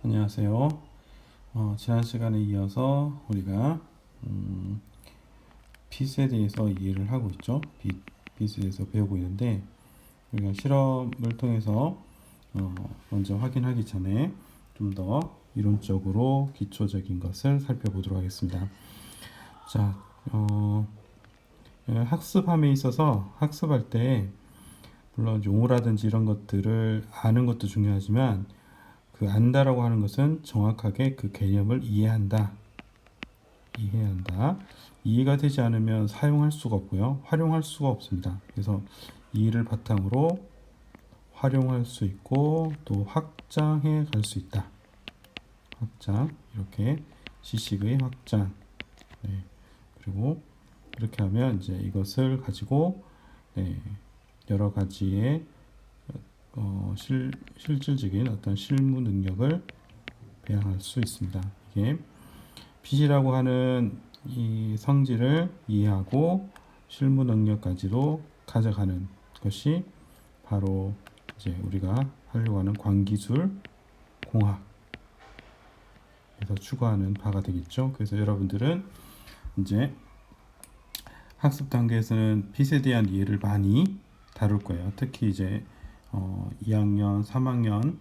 안녕하세요. 지난 시간에 이어서 우리가 빛에 대해서 이해를 하고 있죠. 빛에 대해서 배우고 있는데 우리가 실험을 통해서 먼저 확인하기 전에 좀 더 이론적으로 기초적인 것을 살펴보도록 하겠습니다. 자, 학습함에 있어서 학습할 때 물론 용어라든지 이런 것들을 아는 것도 중요하지만 그 안다라고 하는 것은 정확하게 그 개념을 이해한다. 이해가 되지 않으면 사용할 수가 없고요. 활용할 수가 없습니다. 그래서 이해를 바탕으로 활용할 수 있고 또 확장해 갈 수 있다. 확장, 이렇게 지식의 확장. 네. 그리고 이렇게 하면 이제 이것을 가지고 여러 가지의 실질적인 어떤 실무 능력을 배양할 수 있습니다. 이게 빛이라고 하는 이 성질을 이해하고 실무 능력까지도 가져가는 것이 바로 이제 우리가 하려고 하는 광기술 공학에서 추구하는 바가 되겠죠. 그래서 여러분들은 이제 학습 단계에서는 빛에 대한 이해를 많이 다룰 거예요. 특히 이제 2학년, 3학년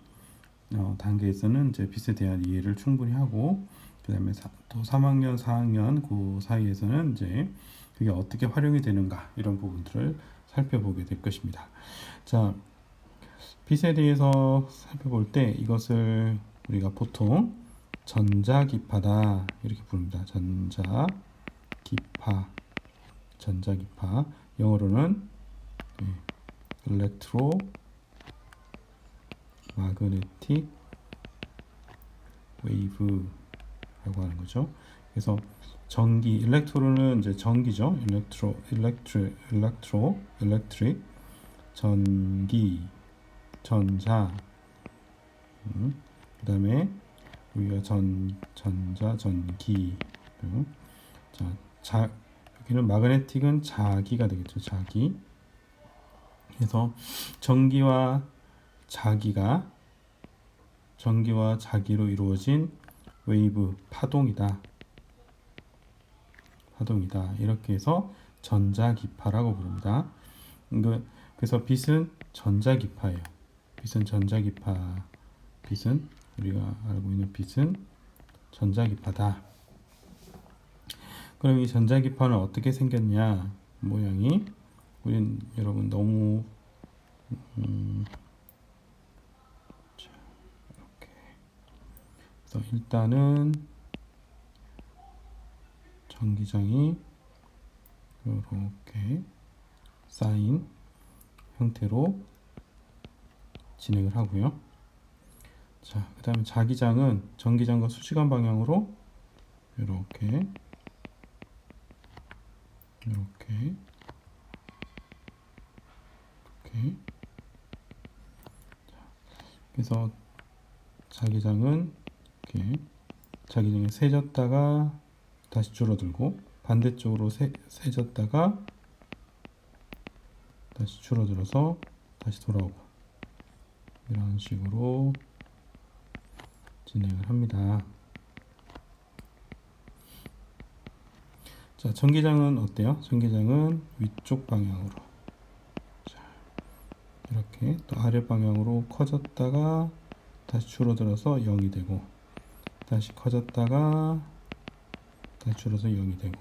단계에서는 이제 빛에 대한 이해를 충분히 하고 그 다음에 또 3학년, 4학년 그 사이에서는 이제 그게 어떻게 활용이 되는가 이런 부분들을 살펴보게 될 것입니다. 자, 빛에 대해서 살펴볼 때 이것을 우리가 보통 전자기파다 이렇게 부릅니다. 전자기파. 영어로는 일렉트로 마그네틱 웨이브라고 하는 거죠. 그래서 일렉트로는 이제 전기죠. 일렉트릭, 전자. 그 다음에 우리가 전기. 여기는 마그네틱은 자기가 되겠죠. 자기. 그래서 전기와 자기로 이루어진 웨이브, 파동이다. 이렇게 해서 전자기파라고 부릅니다. 그래서 빛은 전자기파예요. 빛은 우리가 알고 있는 빛은 전자기파다. 그럼 이 전자기파는 어떻게 생겼냐? 모양이 우린 여러분 너무 이렇게. 그래서 일단은 전기장이 이렇게 쌓인 형태로 진행을 하고요. 자, 그 다음에 자기장은 전기장과 수시간 방향으로 이렇게 그래서 자기장은 이렇게 자기장이 세졌다가 다시 줄어들고 반대쪽으로 세졌다가 다시 줄어들어서 다시 돌아오고 이런 식으로 진행을 합니다. 자, 전기장은 어때요? 전기장은 위쪽 방향으로 이렇게 또 아래 방향으로 커졌다가 다시 줄어들어서 0이 되고 다시 커졌다가 다시 줄어서 0이 되고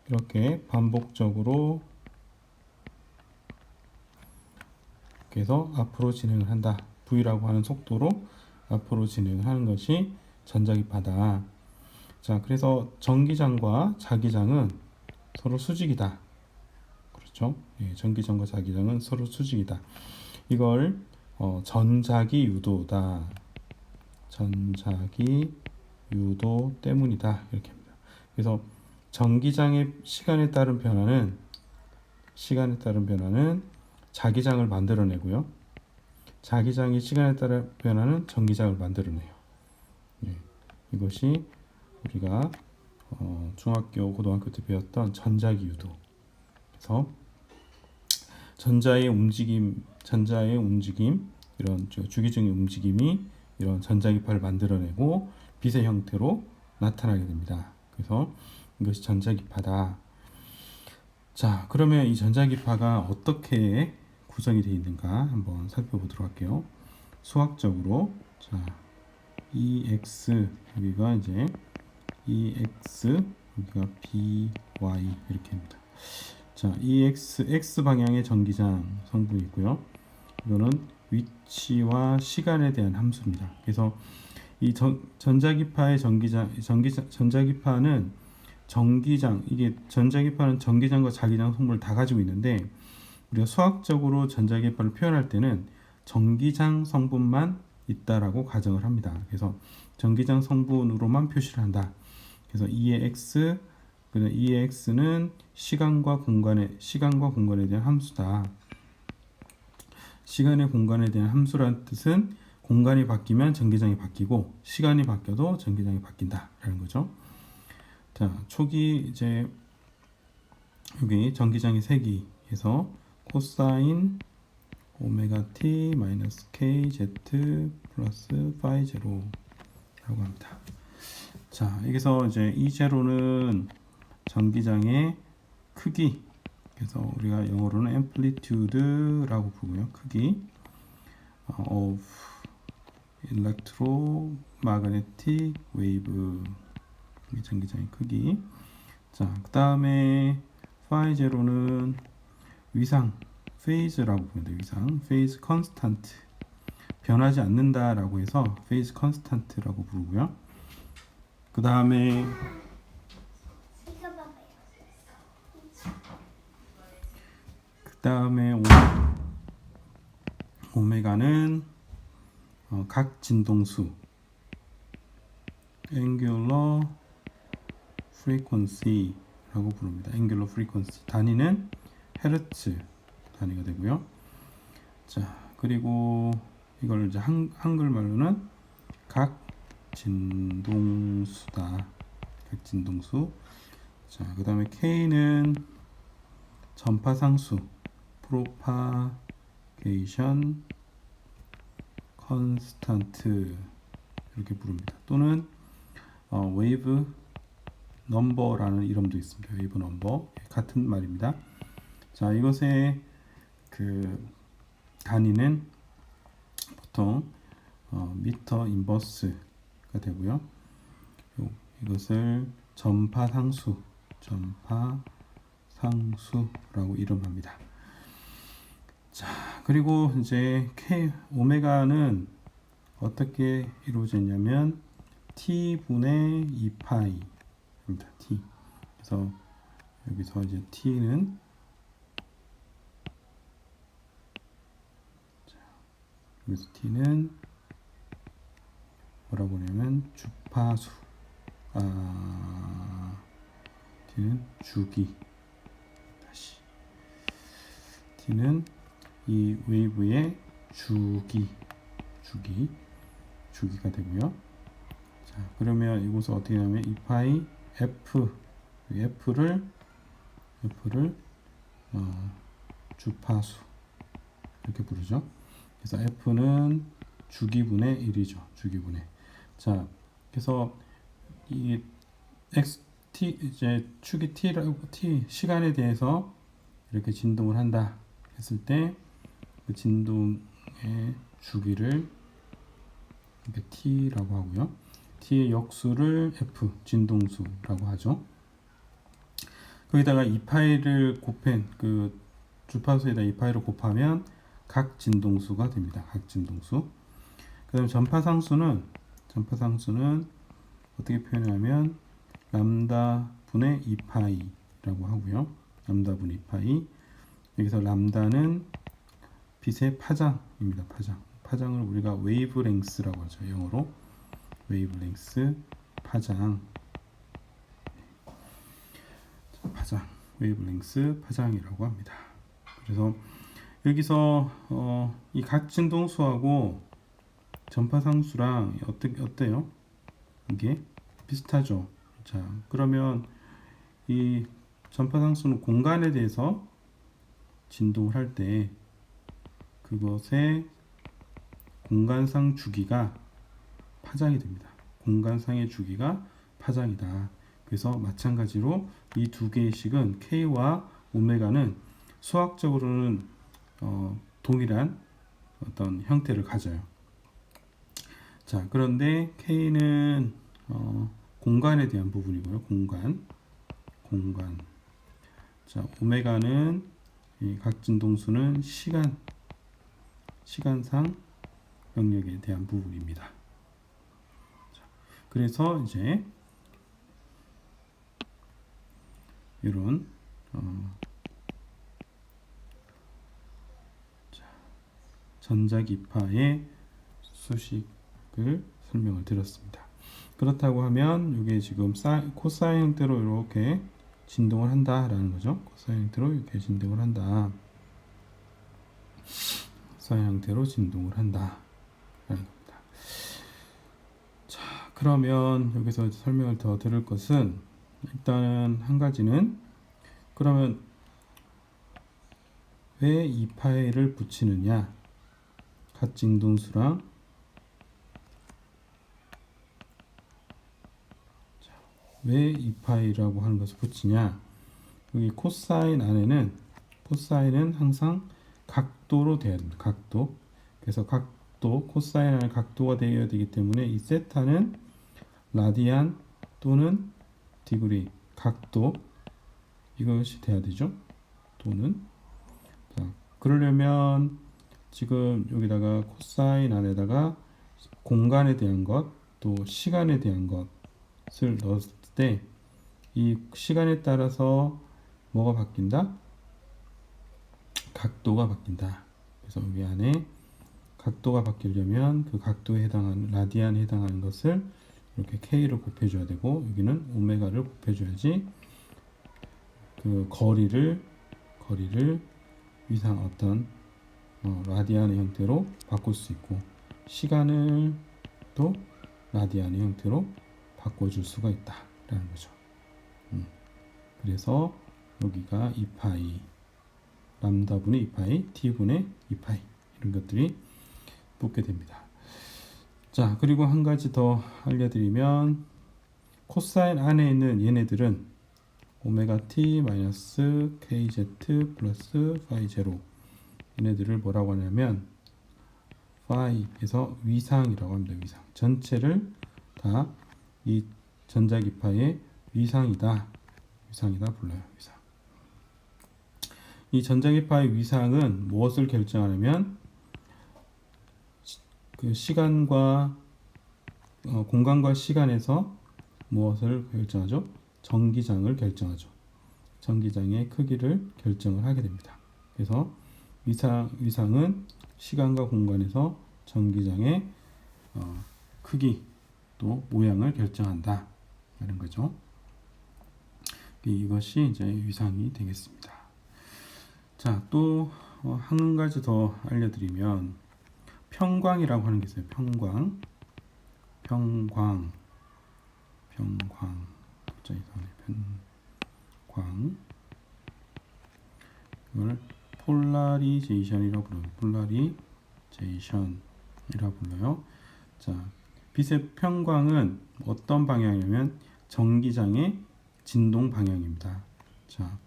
이렇게 반복적으로 그래서 앞으로 진행을 한다. V라고 하는 속도로 앞으로 진행을 하는 것이 전자기파다. 자, 그래서 전기장과 자기장은 서로 수직이다. 그렇죠? 전기장과 자기장은 서로 수직이다. 이걸 전자기 유도다. 전자기 유도 때문이다. 이렇게 합니다. 그래서 전기장의 시간에 따른 변화는 자기장을 만들어내고요. 자기장이 시간에 따라 변화는 전기장을 만들어내요. 이것이 우리가 중학교, 고등학교 때 배웠던 전자기 유도. 그래서 전자의 움직임 전자의 움직임, 이런 주기적인 움직임이 이런 전자기파를 만들어내고 빛의 형태로 나타나게 됩니다. 그래서 이것이 전자기파다. 자, 그러면 이 전자기파가 어떻게 구성이 되어 있는가 한번 살펴보도록 할게요. 수학적으로, 자, EX 여기가 이제 EX 여기가 BY 이렇게 합니다. 자, EX X 방향의 전기장 성분이 있고요. 이거는 위치와 시간에 대한 함수입니다. 그래서 이 전자기파의 전자기파는 전기장, 이게 전자기파는 전기장과 자기장 성분을 다 가지고 있는데 우리가 수학적으로 전자기파를 표현할 때는 전기장 성분만 있다라고 가정을 합니다. 그래서 전기장 성분으로만 표시를 한다. 그래서 E의 X, 그다음 E의 X는 시간과 공간에 대한 함수다. 시간의 공간에 대한 함수라는 뜻은 공간이 바뀌면 전기장이 바뀌고 시간이 바뀌어도 전기장이 바뀐다라는 거죠. 자, 초기 이제 여기 전기장의 세기에서 코사인 오메가 t 마이너스 k z 플러스 파이 제로라고 합니다. 자, 여기서 이제 이 제로는 전기장의 크기, 그래서 우리가 영어로는 amplitude라고 부르고요. 크기 of electromagnetic wave, 전기장의 크기. 자, 그 다음에 파이 제로는 위상 페이즈라고 부르는데, 위상 페이즈 컨스탄트, 변하지 않는다라고 해서 페이즈 컨스탄트라고 부르고요. 그 다음에 오메가는 각 진동수 angular frequency라고 부릅니다. angular frequency 단위는 헤르츠 단위가 되고요. 자, 그리고 이걸 이제 한글말로는 각 진동수다. 각 진동수. 자, 그 다음에 K는 전파상수 프로파게이션 컨스탄트 이렇게 부릅니다. 또는 웨이브 넘버라는 이름도 있습니다. 웨이브 넘버 같은 말입니다. 자, 이것의 그 단위는 보통 미터 인버스가 되고요. 이것을 전파상수라고 이름합니다. 자, 그리고 이제 오메가는 어떻게 이루어졌냐면 t분의 2파이입니다. t. 그래서 여기서 이제 t는 여기서 t는 뭐라고 하냐면 주파수, t는 주기, 다시 t는 이 웨이브의 주기가 되고요. 자, 그러면 이곳을 어떻게 하냐면 2파이 f를 주파수 이렇게 부르죠. 그래서 f는 주기분의 1이죠. 주기분의. 자, 그래서 이 t 이제 축이 t 시간에 대해서 이렇게 진동을 한다 했을 때 그 진동의 주기를 이렇게 t라고 하고요. t의 역수를 f 진동수라고 하죠. 거기다가 2파이를 곱한 그 주파수에다 2파이를 곱하면 각 진동수가 됩니다. 각 진동수. 그다음에 전파상수는 어떻게 표현하면 람다 분의 2파이라고 하고요. 람다 분의 2파이. 여기서 람다는 빛의 파장입니다. 파장을 우리가 웨이브랭스라고 하죠. 영어로 웨이브랭스, 웨이브랭스 파장이라고 합니다. 그래서 여기서 이 각 진동수하고 전파상수랑 어때요? 이게 비슷하죠. 자, 그러면 이 전파상수는 공간에 대해서 진동을 할 때 그것의 공간상 주기가 파장이 됩니다. 공간상의 주기가 파장이다. 그래서 마찬가지로 이 두 개의 식은 K와 오메가는 수학적으로는 동일한 어떤 형태를 가져요. 자, 그런데 K는 공간에 대한 부분이고요. 공간. 자, 오메가는 이 각 진동수는 시간상 영역에 대한 부분입니다. 자, 그래서 이제 이런 전자기파의 수식을 설명을 드렸습니다. 그렇다고 하면 이게 지금 코사인 형태로 이렇게 진동을 한다라는 거죠. 코사인 형태로 이렇게 진동을 한다. 코사인 형태로 진동을 한다라는 겁니다. 자, 그러면 여기서 설명을 더 드릴 것은 일단은 한 가지는 그러면 왜 이 파일을 붙이느냐? 각 진동수랑 왜 이 파이라고 하는 것을 붙이냐? 여기 코사인 안에는 코사인은 항상 각도로 돼야 됩니다. 각도. 그래서 각도 코사인 안에 각도가 되어야 되기 때문에 이 세타는 라디안 또는 디그리 각도 이것이 돼야 되죠. 또는 자, 그러려면 지금 여기다가 코사인 안에다가 공간에 대한 것 또 시간에 대한 것을 넣었을 때 이 시간에 따라서 뭐가 바뀐다? 각도가 바뀐다. 그래서 여기 안에 각도가 바뀌려면 그 각도에 해당하는 라디안에 해당하는 것을 이렇게 K를 곱해줘야 되고 여기는 오메가를 곱해줘야지 그 거리를 위상 어떤 라디안의 형태로 바꿀 수 있고 시간을 또 라디안의 형태로 바꿔줄 수가 있다라는 거죠. 그래서 여기가 2파이 람다분의 2파이 T분의 2파이 이런 것들이 붙게 됩니다. 자, 그리고 한 가지 더 알려드리면 코사인 안에 있는 얘네들은 오메가 T 마이너스 KZ 플러스 파이 제로 얘네들을 뭐라고 하냐면 파이에서 위상이라고 합니다. 위상 전체를 다 이 전자기파의 위상이다 불러요. 위상. 이 전자기파의 위상은 무엇을 결정하냐면 그 시간과 공간과 시간에서 무엇을 결정하죠? 전기장을 결정하죠. 전기장의 크기를 결정을 하게 됩니다. 그래서 위상은 시간과 공간에서 전기장의 크기 또 모양을 결정한다 라는 거죠. 이것이 이제 위상이 되겠습니다. 자, 또 한 가지 더 알려드리면 평광이라고 하는 게 있어요. 평광 갑자기 평광 이걸 폴라리제이션이라고 불러요. 폴라리제이션이라고 불러요. 자, 빛의 평광은 어떤 방향이냐면 전기장의 진동 방향입니다. 자,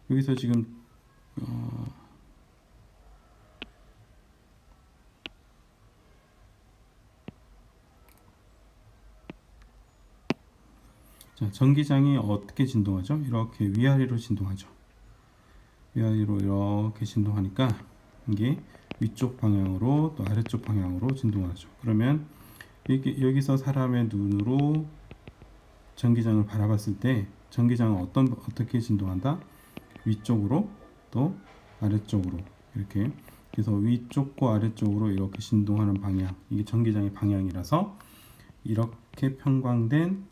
여기서 지금 자, 전기장이 어떻게 진동하죠? 이렇게 위아래로 진동하죠. 위아래로 이렇게 진동하니까 이게 위쪽 방향으로 또 아래쪽 방향으로 진동하죠. 그러면 여기서 사람의 눈으로 전기장을 바라봤을 때 전기장은 어떻게 진동한다? 위쪽으로 또 아래쪽으로 이렇게 그래서 위쪽과 아래쪽으로 이렇게 진동하는 방향 이게 전기장의 방향이라서 이렇게 평광된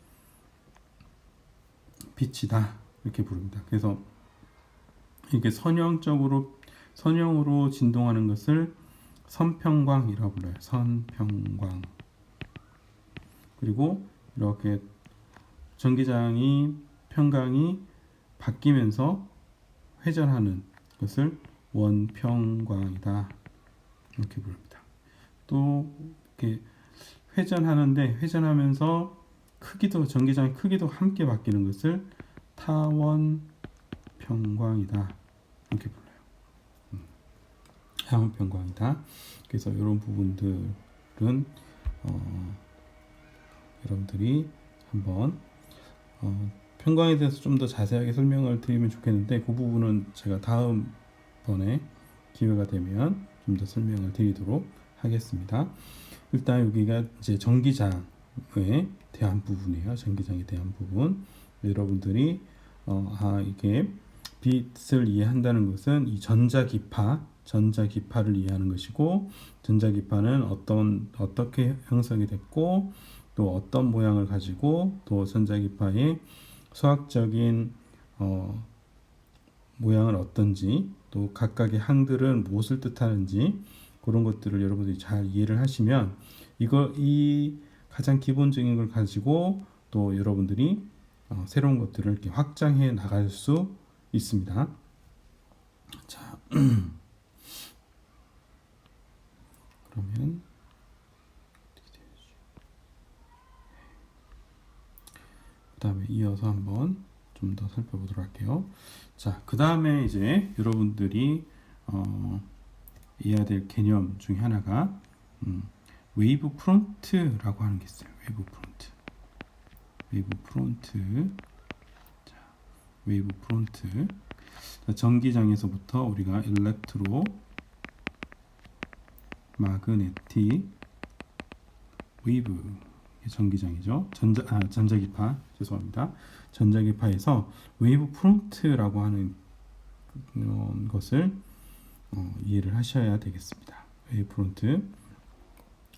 빛이다 이렇게 부릅니다. 그래서 이게 선형으로 진동하는 것을 선평광이라고 불러요. 선평광. 그리고 이렇게 전기장이 평광이 바뀌면서 회전하는 것을 원평광이다 이렇게 부릅니다. 또 이렇게 회전하는데 회전하면서 크기도 전기장의 크기도 함께 바뀌는 것을 타원 평광이다 이렇게 불러요. 타원 평광이다. 그래서 이런 부분들은 여러분들이 한번 평광에 대해서 좀 더 자세하게 설명을 드리면 좋겠는데 그 부분은 제가 다음번에 기회가 되면 좀 더 설명을 드리도록 하겠습니다. 일단 여기가 이제 전기장에 대한 부분이에요. 전기장에 대한 부분. 여러분들이 이게 빛을 이해한다는 것은 이 전자기파를 이해하는 것이고, 전자기파는 어떻게 형성이 됐고, 또 어떤 모양을 가지고, 또 전자기파의 수학적인 모양은 어떤지, 또 각각의 항들은 무엇을 뜻하는지 그런 것들을 여러분들이 잘 이해를 하시면 이 가장 기본적인 걸 가지고 또 여러분들이 새로운 것들을 이렇게 확장해 나갈 수 있습니다. 자, 그러면 그 다음에 이어서 한번 좀 더 살펴보도록 할게요. 자, 그 다음에 이제 여러분들이 이해해야 될 개념 중에 하나가 웨이브 프론트라고 하는 게 있어요. 웨이브 프론트. 자, 웨이브 프론트. 자, 전기장에서부터 우리가 일렉트로 마그네틱 웨이브 전기장이죠. 전자기파 죄송합니다. 전자기파에서 웨이브 프론트라고 하는 것을 이해를 하셔야 되겠습니다. 웨이브 프론트,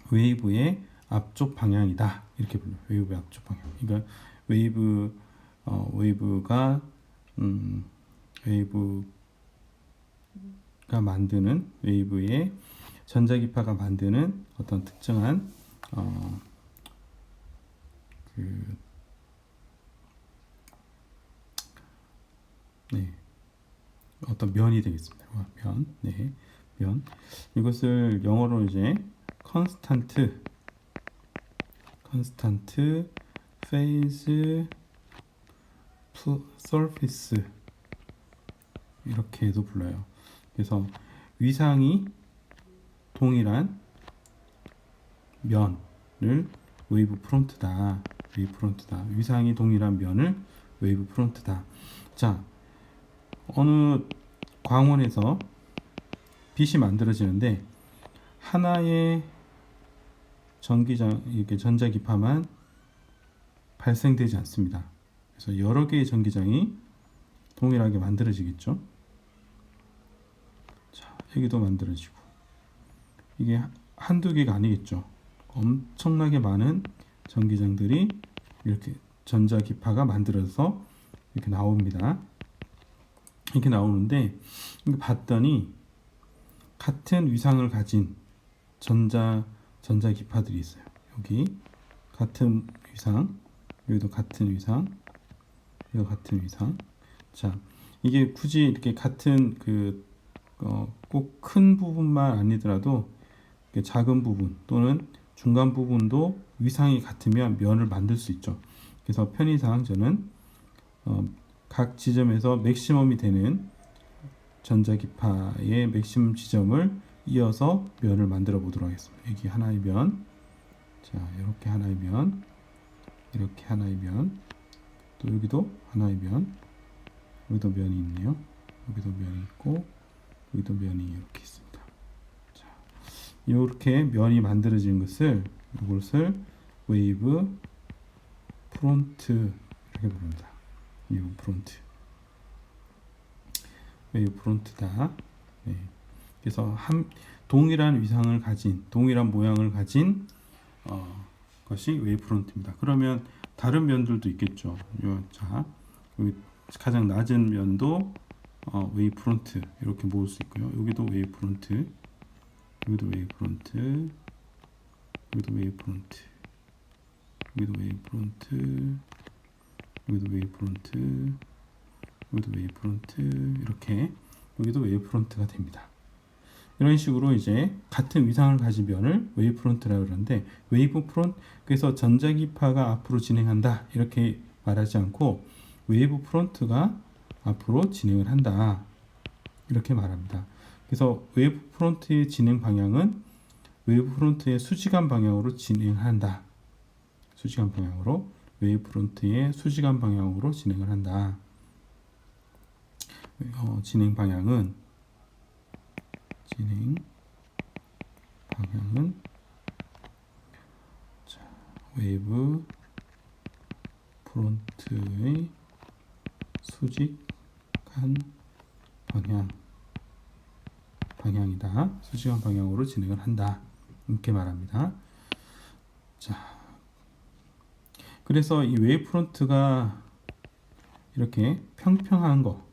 웨이브의 앞쪽 방향이다 이렇게 불러요. 웨이브의 앞쪽 방향. 그러니까 웨이브가 만드는 웨이브의 전자기파가 만드는 어떤 특정한 어떤 면이 되겠습니다. 면. 이것을 영어로 이제 컨스탄트 페이즈 서피스 이렇게도 불러요. 그래서 위상이 동일한 면을 웨이브 프론트다. 위상이 동일한 면을 웨이브 프론트다. 자, 어느 광원에서 빛이 만들어지는데 하나의 전자기파만 발생되지 않습니다. 그래서 여러 개의 전기장이 동일하게 만들어지겠죠. 자, 여기도 만들어지고 이게 한두 개가 아니겠죠. 엄청나게 많은 전기장들이 이렇게 전자기파가 만들어서 이렇게 나옵니다. 이렇게 나오는데 봤더니 같은 위상을 가진 전자기파들이 있어요. 여기 같은 위상, 여기도 같은 위상, 여기도 같은 위상. 자, 이게 굳이 이렇게 같은 꼭 큰 부분만 아니더라도 작은 부분 또는 중간 부분도 위상이 같으면 면을 만들 수 있죠. 그래서 편의상 저는 각 지점에서 맥시멈이 되는 전자기파의 맥시멈 지점을 이어서 면을 만들어 보도록 하겠습니다. 여기 하나의 면, 자 이렇게 하나의 면, 이렇게 하나의 면, 또 여기도 하나의 면, 여기도 면이 있네요. 여기도 면이 있고 여기도 면이 이렇게 있습니다. 자, 이렇게 면이 만들어지는 것을 이것을 웨이브 프론트 이렇게 부릅니다. 웨이브 프론트다. 네. 그래서 동일한 위상을 가진, 동일한 모양을 가진 것이 웨이브 프론트입니다. 그러면 다른 면들도 있겠죠. 자, 여기 가장 낮은 면도 웨이브 프론트 이렇게 모을 수 있고요. 여기도 웨이브 프론트, 여기도 웨이브 프론트, 여기도 웨이브 프론트, 여기도 웨이브 프론트, 여기도 웨이브 프론트, 여기도 웨이브 프론트, 이렇게 여기도 웨이브 프론트가 됩니다. 이런 식으로 이제 같은 위상을 가진 면을 웨이브 프론트라고 그러는데, 웨이브 프론트, 그래서 전자기파가 앞으로 진행한다 이렇게 말하지 않고 웨이브 프론트가 앞으로 진행을 한다 이렇게 말합니다. 그래서 웨이브 프론트의 진행 방향은 웨이브 프론트의 수직한 방향으로 진행한다. 수직한 방향으로, 웨이브 프론트의 수직한 방향으로 진행을 한다. 진행 방향은 자, 웨이브 프론트의 수직한 방향이다. 수직한 방향으로 진행을 한다. 이렇게 말합니다. 자, 그래서 이 웨이브 프론트가 이렇게 평평한 거,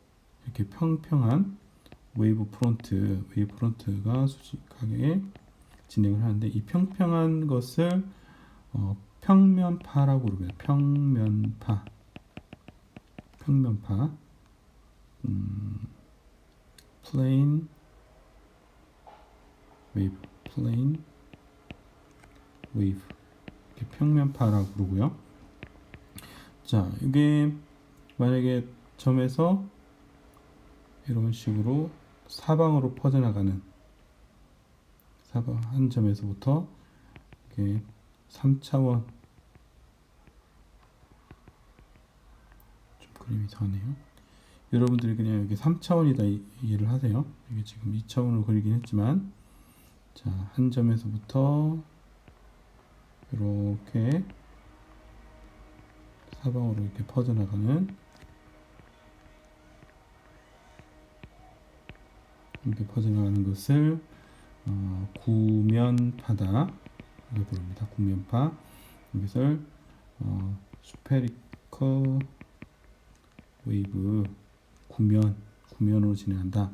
이렇게 평평한 웨이브 프론트가 수직하게 진행을 하는데, 이 평평한 것을 평면파라고 부릅니다. 평면파, plane wave, 이렇게 평면파라고 부르고요. 자, 이게 만약에 점에서 이런 식으로 사방으로 퍼져나가는, 한 점에서부터 이렇게 3차원, 좀 그림이 이상하네요. 여러분들이 그냥 여기 3차원이다 이해를 하세요. 이게 지금 2차원으로 그리긴 했지만, 자, 한 점에서부터 이렇게 사방으로 이렇게 퍼져나가는, 이렇게 퍼져나가는 것을 구면파다 이렇게 부릅니다. 구면파. 이것을 스페리컬 웨이브, 구면으로 진행한다.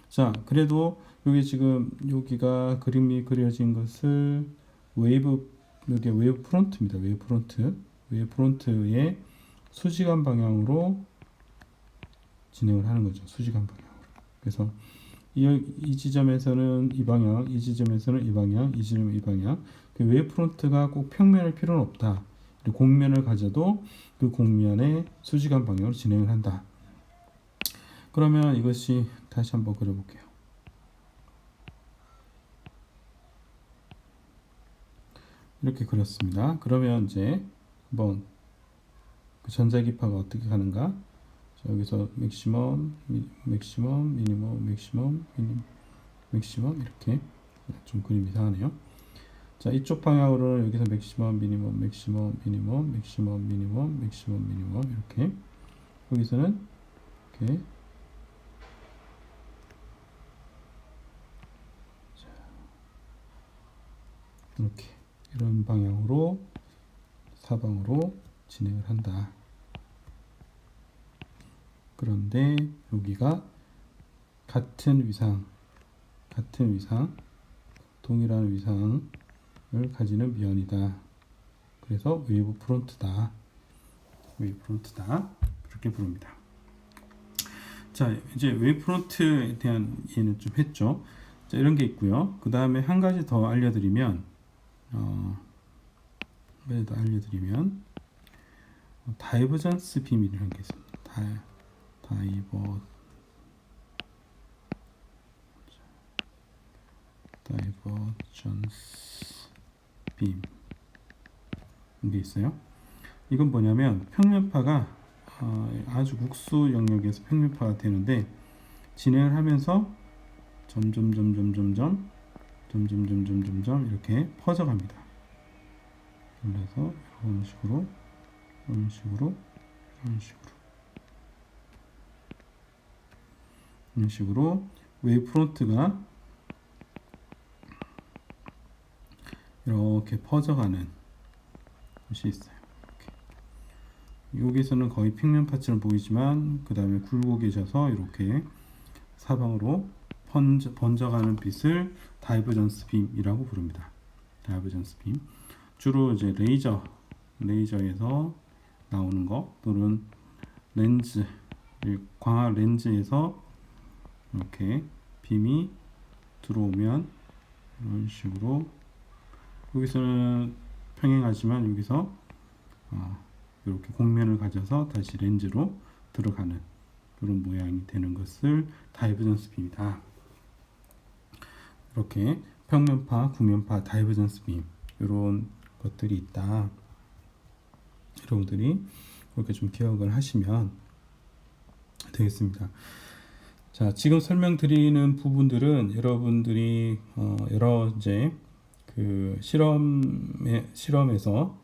자, 그래도 여기 지금 여기가 그림이 그려진 것을 여기 웨이브 프론트입니다. 웨이브 프론트의 수직한 방향으로 진행을 하는 거죠. 수직한 방향으로. 그래서 이 지점에서는 이 방향, 이 지점에서는 이 방향, 이 지점은 이 방향. 그 웨이브 프론트가 꼭 평면일 필요는 없다. 곡면을 가져도 그 곡면의 수직한 방향으로 진행을 한다. 그러면 이것이 다시 한번 그려볼게요. 이렇게 그렸습니다. 그러면 이제 한번 그 전자기파가 어떻게 가는가? 자, 여기서 맥시멈, 맥시멈 이렇게 좀 그림이 이상하네요. 자, 이쪽 방향으로는 여기서 맥시멈, 미니멈 이렇게, 여기서는 이렇게, 자, 이렇게 이런 방향으로 사방으로 진행을 한다. 그런데 여기가 같은 위상, 동일한 위상을 가지는 면이다. 그래서 웨이브 프론트다. 그렇게 부릅니다. 자, 이제 웨이브 프론트에 대한 이해는 좀 했죠. 자, 이런 게 있고요. 그 다음에 한 가지 더 알려드리면, 다이버전스 빔이라는 게 있습니다. 다이버전스 빔, 이게 있어요. 이건 뭐냐면 평면파가 아주 국수 영역에서 평면파가 되는데, 진행을 하면서 점점 이렇게 퍼져갑니다. 그래서 이런 식으로 웨이브 프론트가 이렇게 퍼져가는 것이 있어요. 여기서는 거의 평면파처럼 보이지만, 그 다음에 굴곡해져서 이렇게 사방으로 번져가는 빛을 다이버전스 빔이라고 부릅니다. 다이버전스 빔. 주로 이제 레이저에서 나오는 거, 또는 광학 렌즈에서 이렇게 빔이 들어오면 이런 식으로 여기서는 평행하지만 여기서 이렇게 곡면을 가져서 다시 렌즈로 들어가는 그런 모양이 되는 것을 다이버전스 빔이다. 이렇게 평면파, 구면파, 다이버전스 빔 이런 것들이 있다. 여러분들이 그렇게 좀 기억을 하시면 되겠습니다. 자, 지금 설명드리는 부분들은 여러분들이 여러 이제 그 실험에서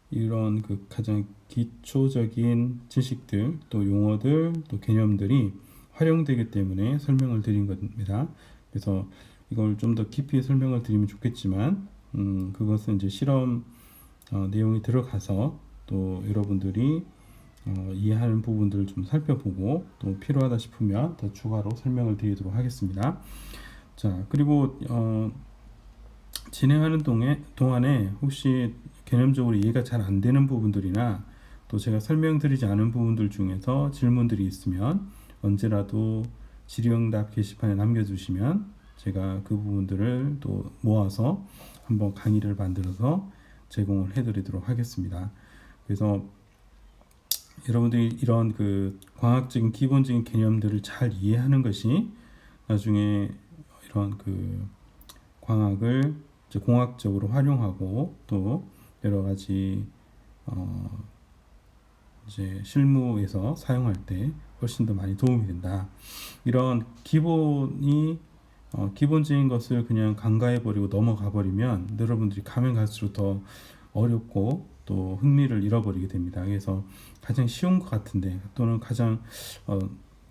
이런 그 가장 기초적인 지식들, 또 용어들, 또 개념들이 활용되기 때문에 설명을 드린 겁니다. 그래서 이걸 좀 더 깊이 설명을 드리면 좋겠지만, 그것은 이제 실험 내용이 들어가서 또 여러분들이 이해하는 부분들을 좀 살펴보고 또 필요하다 싶으면 더 추가로 설명을 드리도록 하겠습니다. 자, 그리고 진행하는 동안에 혹시 개념적으로 이해가 잘 안 되는 부분들이나 또 제가 설명드리지 않은 부분들 중에서 질문들이 있으면 언제라도 질의응답 게시판에 남겨주시면 제가 그 부분들을 또 모아서 한번 강의를 만들어서 제공을 해드리도록 하겠습니다. 그래서 여러분들이 이런 그 광학적인 기본적인 개념들을 잘 이해하는 것이 나중에 이런 그 광학을 이제 공학적으로 활용하고 또 여러 가지 이제 실무에서 사용할 때 훨씬 더 많이 도움이 된다. 이런 기본적인 것을 그냥 간과해 버리고 넘어가 버리면 여러분들이 가면 갈수록 더 어렵고 또 흥미를 잃어버리게 됩니다. 그래서 가장 쉬운 것 같은데 또는 가장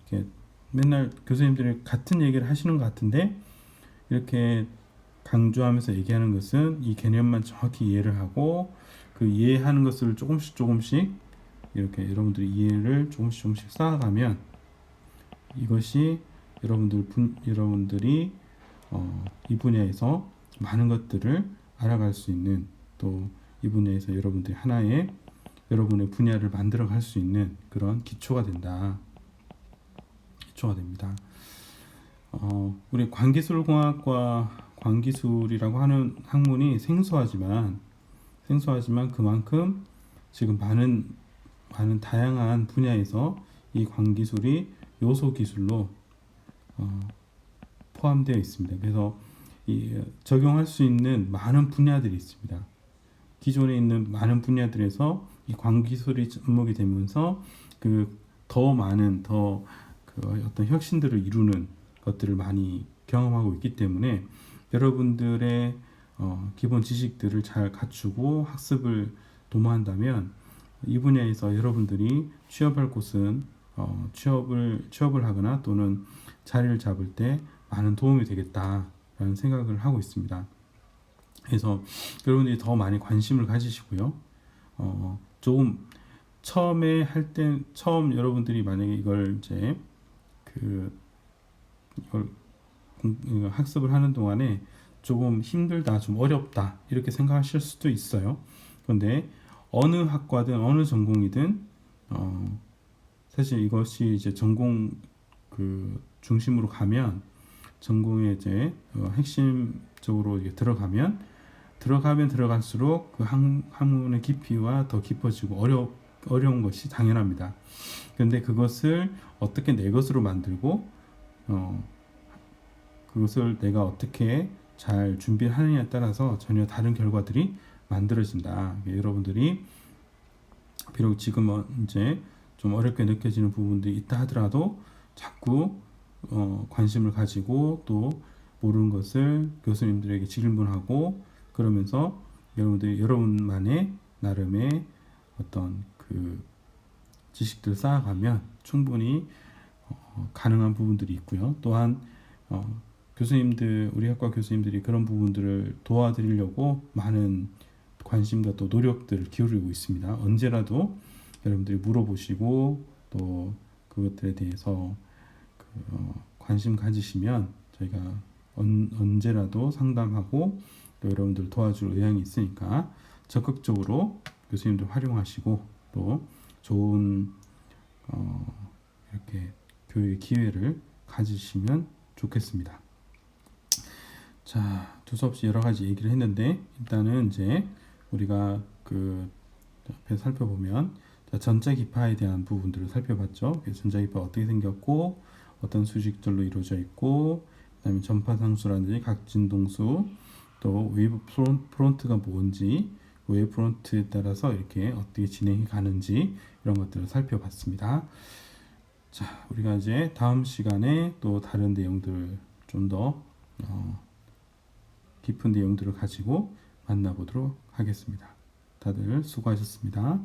이렇게 맨날 교수님들이 같은 얘기를 하시는 것 같은데 이렇게 강조하면서 얘기하는 것은 이 개념만 정확히 이해를 하고 그 이해하는 것을 조금씩 이렇게 여러분들이 이해를 조금씩 쌓아가면 이것이 여러분들이 이 분야에서 많은 것들을 알아갈 수 있는 또 이 분야에서 여러분들이 하나의 여러분의 분야를 만들어 갈 수 있는 그런 기초가 됩니다. 우리 광기술공학과 광기술이라고 하는 학문이 생소하지만 그만큼 지금 많은 다양한 분야에서 이 광기술이 요소 기술로 포함되어 있습니다. 그래서 적용할 수 있는 많은 분야들이 있습니다. 기존에 있는 많은 분야들에서 이 광기술이 접목이 되면서 더 많은 어떤 혁신들을 이루는 것들을 많이 경험하고 있기 때문에 여러분들의 기본 지식들을 잘 갖추고 학습을 도모한다면 이 분야에서 여러분들이 취업할 곳은 취업을 하거나 또는 자리를 잡을 때 많은 도움이 되겠다라는 생각을 하고 있습니다. 그래서 여러분들이 더 많이 관심을 가지시고요. 조금 처음 여러분들이 만약에 이걸 이제 이걸 학습을 하는 동안에 조금 힘들다, 좀 어렵다 이렇게 생각하실 수도 있어요. 그런데 어느 학과든 어느 전공이든 사실 이것이 이제 전공 중심으로 가면 전공에 이제 핵심적으로 이제 들어가면 들어갈수록 그 학문의 깊이와 더 깊어지고 어려운 것이 당연합니다. 그런데 그것을 어떻게 내 것으로 만들고 그것을 내가 어떻게 잘 준비를 하느냐에 따라서 전혀 다른 결과들이 만들어진다. 여러분들이 비록 지금은 이제 좀 어렵게 느껴지는 부분들이 있다 하더라도 자꾸 관심을 가지고 또 모르는 것을 교수님들에게 질문하고 그러면서 여러분들이 여러분만의 나름의 어떤 지식들 쌓아가면 충분히 가능한 부분들이 있고요. 또한 우리 학과 교수님들이 그런 부분들을 도와드리려고 많은 관심과 또 노력들을 기울이고 있습니다. 언제라도 여러분들이 물어보시고 또 그것들에 대해서 관심 가지시면 저희가 언제라도 상담하고 또 여러분들 도와줄 의향이 있으니까 적극적으로 교수님들 활용하시고 또 좋은 이렇게 교육의 기회를 가지시면 좋겠습니다. 자, 두서없이 여러 가지 얘기를 했는데 일단은 이제 우리가 그 앞에 살펴보면 전자기파에 대한 부분들을 살펴봤죠. 그래서 전자기파가 어떻게 생겼고 어떤 수식들로 이루어져 있고 그다음에 전파상수라든지 각진동수 또 웨이브 프론트가 뭔지 웨이브 프론트에 따라서 이렇게 어떻게 진행이 가는지 이런 것들을 살펴봤습니다. 자, 우리가 이제 다음 시간에 또 다른 내용들 좀 더 깊은 내용들을 가지고 만나보도록 하겠습니다. 다들 수고하셨습니다.